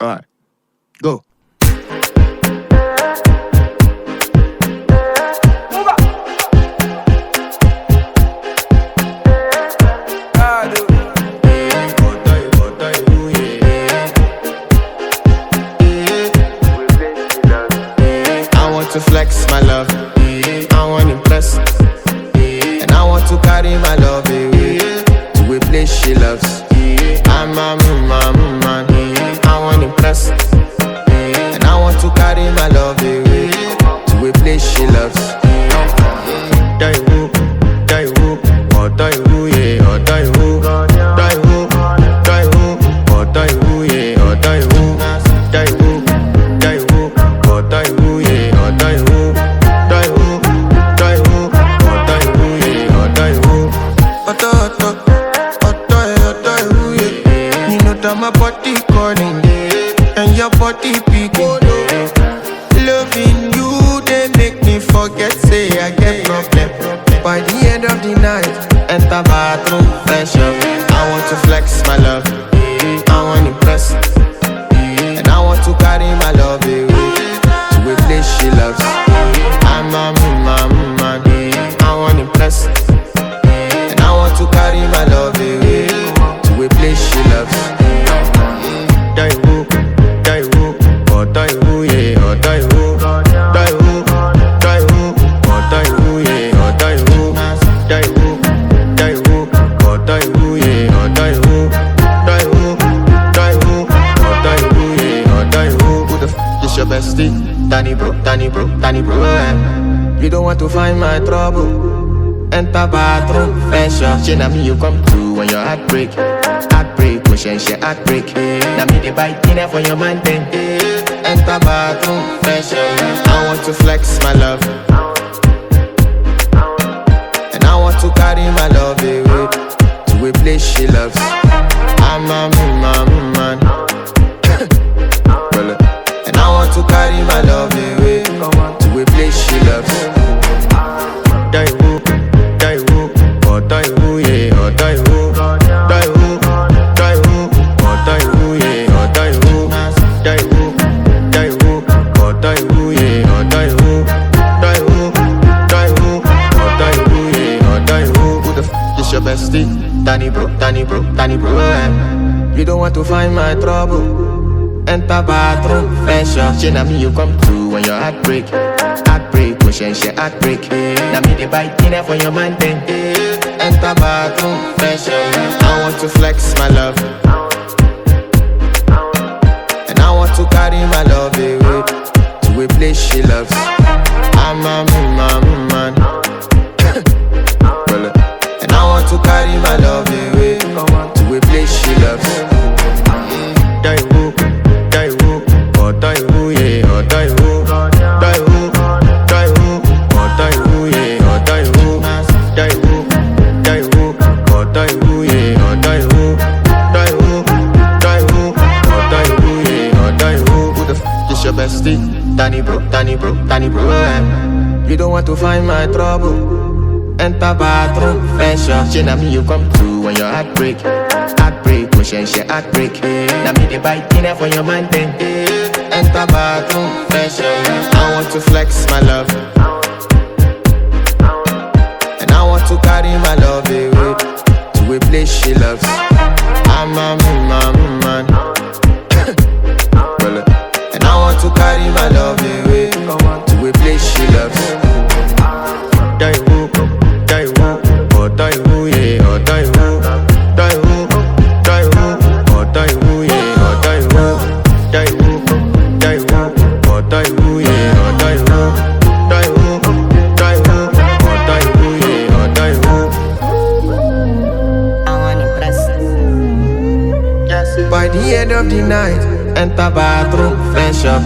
Alright, go. To flex my love, I want to impress, and I want to carry my love away to a place she loves. I'm a man, I want to impress, and I want to carry my love away to a place she loves. Die who, oh die who, yeah, oh die who, die who, oh die who, yeah, oh die who, die who, oh die who, yeah. My body calling, and your body picking. Loving you, they make me forget, say I get problem. By the end of the night, enter bathroom, fresh up. I want to flex my love, I want to impress, and I want to carry my love away to a place she loves. I'm a man, I want to impress, and I want to carry my love away to a place she loves. Die who, oh die who, yeah, oh die who, die who, oh die who, yeah, oh die who, die who, oh die who, yeah, oh die who, oh die who, yeah, oh die who. Who the f is your bestie? Danny bro, You don't want to find my trouble. Enter bathroom, fresh up. She na me you come to when your heart break. Push and shit heartbreak. Now me the bite dinner for your man then. Enter bathroom, fresh up. I want to flex my love, and I want to carry my love away to a place she loves. I'm a man, and I want to carry my love away to a place she loves. Die who, oh die who, yeah, oh die who, die who, oh die who, yeah, oh die who, oh die who, yeah, oh die who, oh die who, yeah, oh die who. Who the f is your bestie? Danny bro, You don't want to find my trouble. Enter bathroom, fresh up. She na me you come to when your heart break. Push and shit heartbreak. Now me the bite dinner for your man then. Enter bathroom, fresh up. I want to flex my love, and I want to carry my love away to a place she loves. I'm a man, and I want to carry my love away to a place she loves. Die who, oh die who, yeah, oh die who, die who, oh die who, yeah, oh die who, oh die who, yeah, oh die who, oh die who, yeah, oh die who. Who the f is your bestie? Danny bro, You don't want to find my trouble. Enter bathroom, fresh up. She na me you come to when your heart break. Push and shit heartbreak. Now me the bite dinner for your man then. Enter bathroom, fresh up. I want to flex my love, and I want to carry my love away to a place she loves. I'm a man, and I want to carry my love away to a place she loves. Die who, oh die who, yeah, oh die who, die who, oh die who, yeah, oh die who, oh die who, yeah, oh die who, oh die who, yeah, oh die who. I want to impress. By the end of the night, enter bathroom, fresh up.